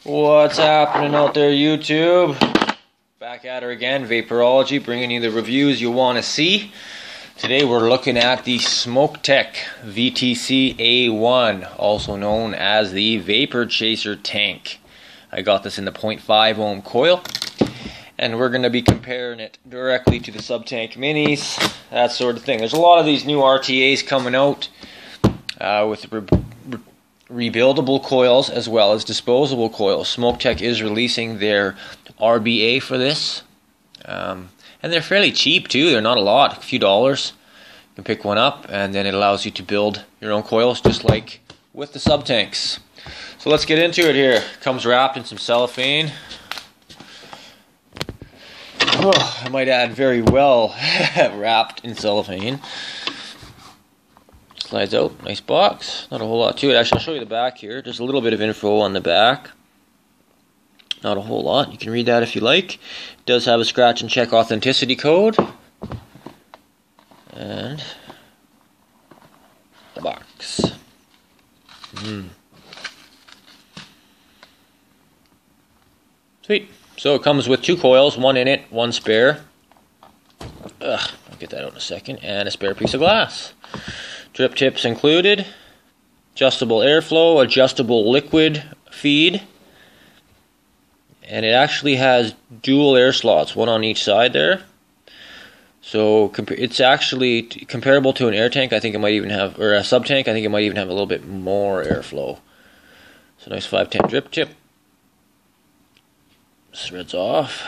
What's happening out there, YouTube? Back at her again, Vaporology, bringing you the reviews you want to see. Today we're looking at the Smoktech VCT A1, also known as the Vapor Chaser Tank. I got this in the 0.5 ohm coil, and we're going to be comparing it directly to the sub-tank minis, that sort of thing. There's a lot of these new RTAs coming out with rebuildable coils as well as disposable coils. Smoktech is releasing their RBA for this, and they're fairly cheap too. They're not a lot, a few dollars. You can pick one up, and then it allows you to build your own coils just like with the sub-tanks. So let's get into it here. It comes wrapped in some cellophane. Oh, I might add, very well wrapped in cellophane. Slides out, nice box, not a whole lot to it. Actually, I'll show you the back here. There's a little bit of info on the back. Not a whole lot. You can read that if you like. It does have a scratch and check authenticity code. And the box. Sweet. So it comes with two coils, one in it, one spare. I'll get that out in a second. And a spare piece of glass. Drip tips included, adjustable airflow, adjustable liquid feed, and it actually has dual air slots, one on each side there. So it's actually comparable to an air tank. I think it might even have, or a sub tank. I think it might even have a little bit more airflow. So nice 510 drip tip. Threads off.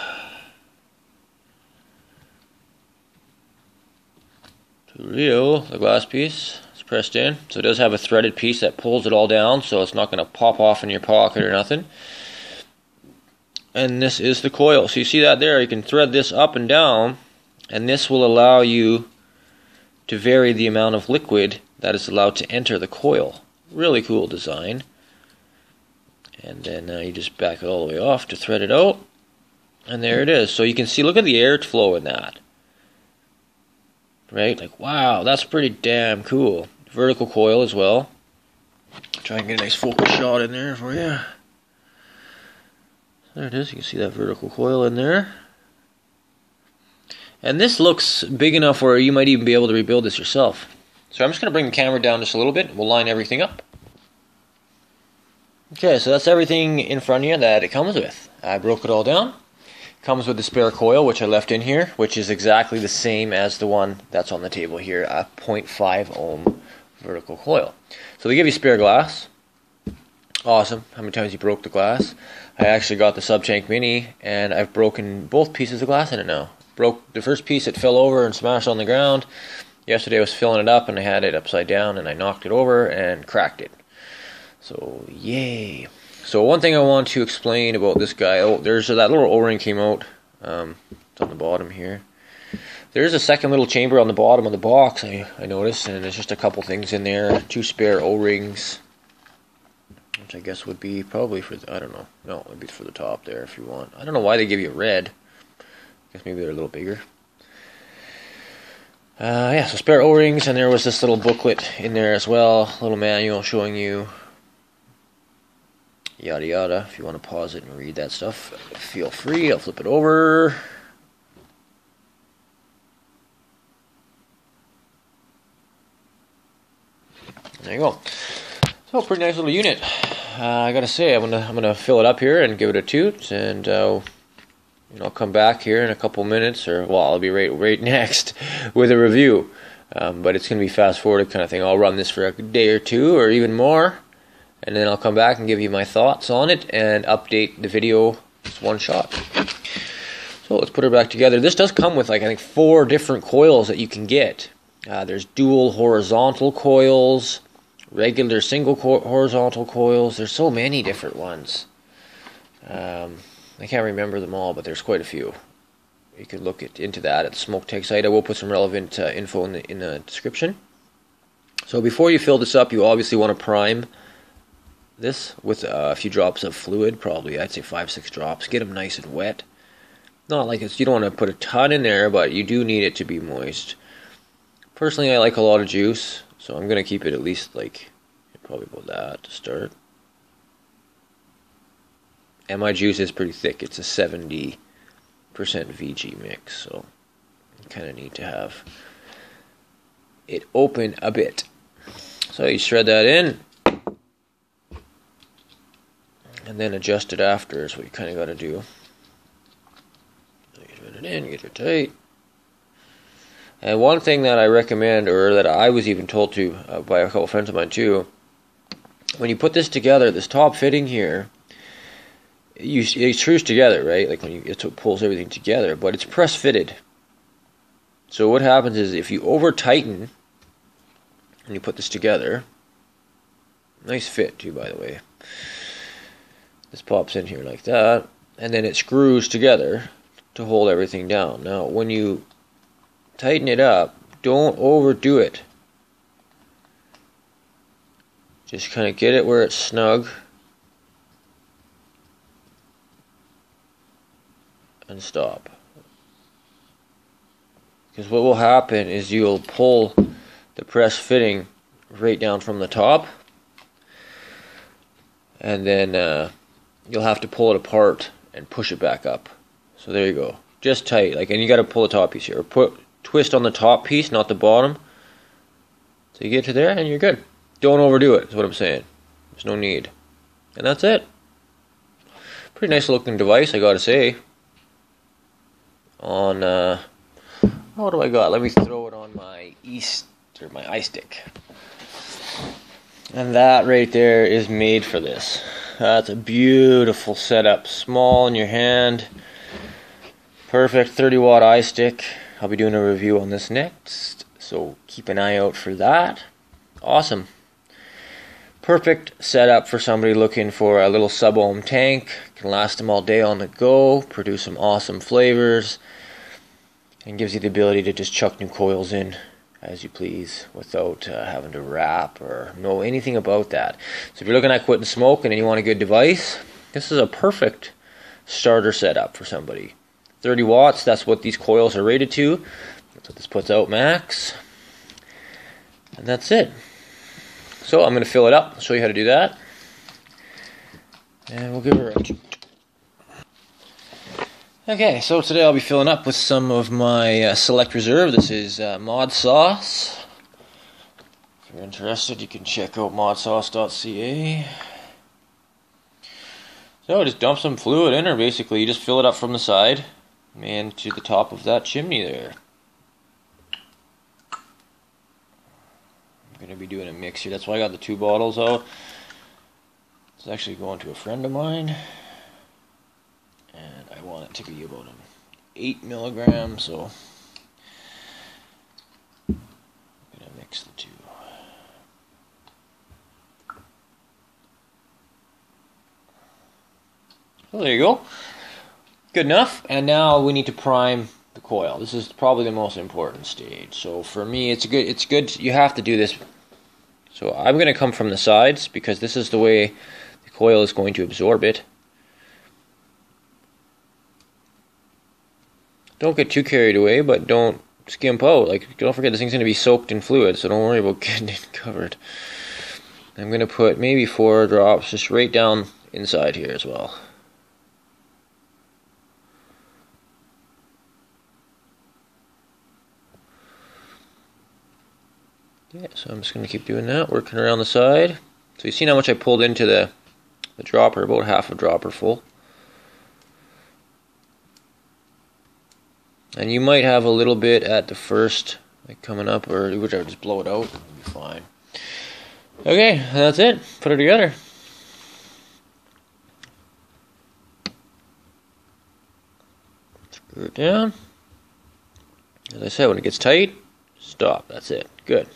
The glass piece is pressed in, so it does have a threaded piece that pulls it all down, so it's not going to pop off in your pocket or nothing. And this is the coil. So you see that there, you can thread this up and down, and this will allow you to vary the amount of liquid that is allowed to enter the coil. Really cool design. And then you just back it all the way off to thread it out, and there it is. So you can see, look at the airflow in that. Right, like wow, that's pretty damn cool. Vertical coil as well. Try and get a nice focus shot in there for you. There it is, you can see that vertical coil in there. And this looks big enough where you might even be able to rebuild this yourself. So I'm just going to bring the camera down just a little bit, and we'll line everything up. Okay, so that's everything in front of you that it comes with. I broke it all down. Comes with the spare coil, which I left in here, which is exactly the same as the one that's on the table here, a 0.5 ohm vertical coil. So they give you spare glass. Awesome. How many times you broke the glass? I actually got the sub-tank mini, and I've broken both pieces of glass in it now. Broke the first piece, it fell over and smashed on the ground. Yesterday I was filling it up, and I had it upside down, and I knocked it over and cracked it. So, yay. So one thing I want to explain about this guy, there's that little O-ring came out, it's on the bottom here. There's a second little chamber on the bottom of the box, I noticed, and there's just a couple things in there, two spare O-rings, which I guess would be probably for, I don't know, no, it would be for the top there if you want. I don't know why they give you red, I guess maybe they're a little bigger. Yeah, so spare O-rings, and there was this little booklet in there as well, a little manual showing you yada yada. If you want to pause it and read that stuff, feel free. I'll flip it over. There you go. So pretty nice little unit. I gotta say, I'm gonna fill it up here and give it a toot, and I'll come back here in a couple minutes, or well, I'll be right next with a review. But it's gonna be fast forwarded kind of thing. I'll run this for a day or two, or even more. And then I'll come back and give you my thoughts on it and update the video just one shot. So let's put her back together. This does come with, like, I think 4 different coils that you can get. There's dual horizontal coils, regular single horizontal coils. There's so many different ones. I can't remember them all, but there's quite a few. You could look into that at the Smoktech site. I will put some relevant info in the description. So before you fill this up, you obviously want to prime this with a few drops of fluid, probably I'd say 5-6 drops. Get them nice and wet. Not like you don't want to put a ton in there, but you do need it to be moist. Personally, I like a lot of juice, so I'm gonna keep it at least like probably about that to start. And my juice is pretty thick. It's a 70% VG mix, so you kind of need to have it open a bit. So you shred that in, and then adjust it after is what you kind of got to do. So you shred it in, get it tight. And one thing that I recommend, or that I was even told to by a couple friends of mine too, when you put this together, this top fitting here, it screws together, right? Like when it pulls everything together, but it's press fitted. So what happens is if you over tighten and you put this together, nice fit too, by the way. This pops in here like that, and then it screws together to hold everything down. Now, when you tighten it up, don't overdo it. Just kind of get it where it's snug. And stop. Because what will happen is you'll pull the press fitting right down from the top, and then you'll have to pull it apart and push it back up. So there you go, just tight, like, and you got to pull the top piece here, or twist on the top piece, not the bottom. So you get to there and you're good. Don't overdo it, is what I'm saying. There's no need. And that's it. Pretty nice looking device, I gotta say. On what do I got? Let me throw it on my my iStick. And that right there is made for this. That's a beautiful setup. Small in your hand. Perfect 30-watt iStick. I'll be doing a review on this next, so keep an eye out for that. Awesome. Perfect setup for somebody looking for a little sub-ohm tank. Can last them all day on the go. Produce some awesome flavors. And gives you the ability to just chuck new coils in as you please without having to wrap or know anything about that. So if you're looking at quitting smoking and you want a good device, this is a perfect starter setup for somebody. 30 watts, that's what these coils are rated to. That's what this puts out max. And that's it. So I'm going to fill it up, show you how to do that. And we'll give her a... Okay, so today I'll be filling up with some of my Select Reserve. This is mod sauce. If you're interested, you can check out modsauce.ca. So just dump some fluid in, or basically you just fill it up from the side and to the top of that chimney there. I'm going to be doing a mix here. That's why I got the 2 bottles out. It's actually going to a friend of mine. And I want it to be about an 8 milligrams, so I'm going to mix the 2. So there you go. Good enough. And now we need to prime the coil. This is probably the most important stage. So for me, it's good. You have to do this. So I'm going to come from the sides because this is the way the coil is going to absorb it. Don't get too carried away, but don't skimp out. Like, don't forget this thing's going to be soaked in fluid, so don't worry about getting it covered. I'm going to put maybe 4 drops just right down inside here as well. Yeah, so I'm just going to keep doing that, working around the side. So you've seen how much I pulled into the dropper, about half a dropper full. And you might have a little bit at the first, like coming up, or whichever, just blow it out, it'll be fine. Okay, that's it. Put it together. Screw it down. As I said, when it gets tight, stop. That's it. Good.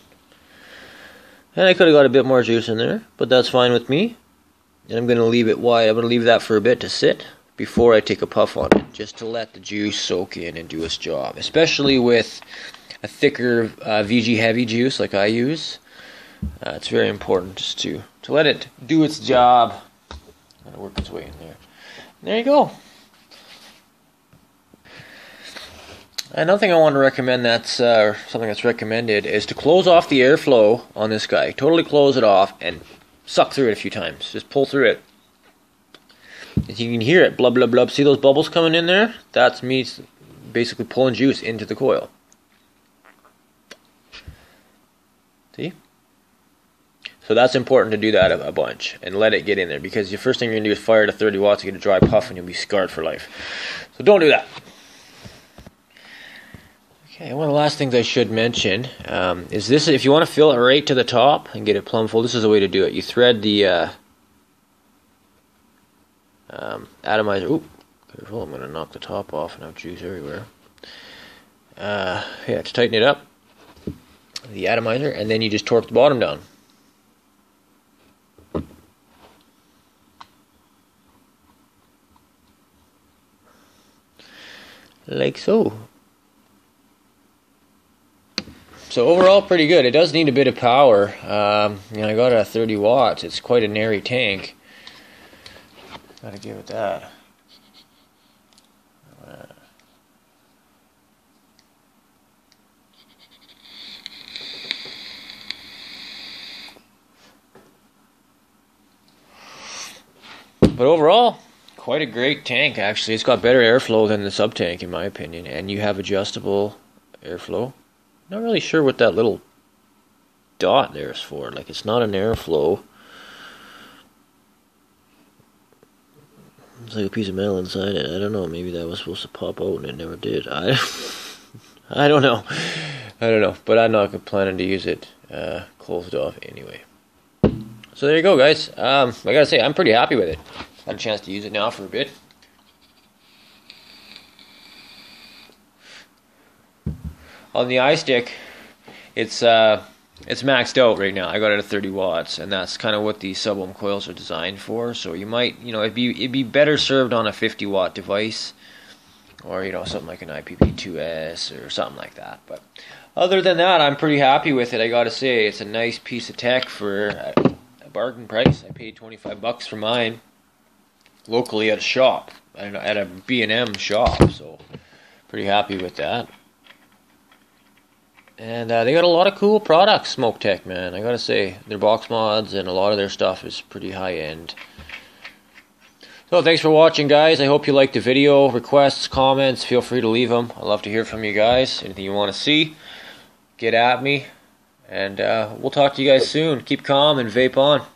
And I could have got a bit more juice in there, but that's fine with me. And I'm going to leave it wide. I'm going to leave that for a bit to sit before I take a puff on it, just to let the juice soak in and do its job. Especially with a thicker VG heavy juice like I use. It's very important just to let it do its job and work its way in there. And there you go. Another thing I want to recommend that's something that's recommended is to close off the airflow on this guy. Totally close it off and suck through it a few times. Just pull through it. As you can hear it, blub, blub, blub. See those bubbles coming in there? That's me basically pulling juice into the coil. See? So that's important to do that a bunch and let it get in there, because the first thing you're going to do is fire to 30 watts to get a dry puff and you'll be scarred for life. So don't do that. Okay, one of the last things I should mention is this. If you want to fill it right to the top and get it plumb full, this is the way to do it. You thread the atomizer. Oop, careful, I'm going to knock the top off and have juice everywhere. Yeah, to tighten it up, the atomizer, and then you just torque the bottom down. Like so. So overall, pretty good. It does need a bit of power. You know, I got it at 30 watts. It's quite a nary tank. Gotta give it that. But overall, quite a great tank, actually. It's got better airflow than the sub tank, in my opinion, and you have adjustable airflow. Not really sure what that little dot there is for. Like, it's not an airflow. It's like a piece of metal inside it. I don't know. Maybe that was supposed to pop out and it never did. I don't know. I don't know. But I'm not planning to use it closed off anyway. So there you go, guys. I gotta say, I'm pretty happy with it. Got a chance to use it now for a bit. On the iStick, it's maxed out right now. I got it at 30 watts, and that's kind of what these sub-ohm coils are designed for. So you might, you know, it'd be better served on a 50-watt device, or, you know, something like an IPP2S or something like that. But other than that, I'm pretty happy with it. I gotta say, it's a nice piece of tech for a bargain price. I paid $25 for mine locally at a shop, at a B&M shop. So pretty happy with that. And they got a lot of cool products, Smoktech, man. I gotta say, their box mods and a lot of their stuff is pretty high end. So thanks for watching, guys. I hope you liked the video. Requests, comments, feel free to leave them. I'd love to hear from you guys. Anything you want to see, get at me. And we'll talk to you guys soon. Keep calm and vape on.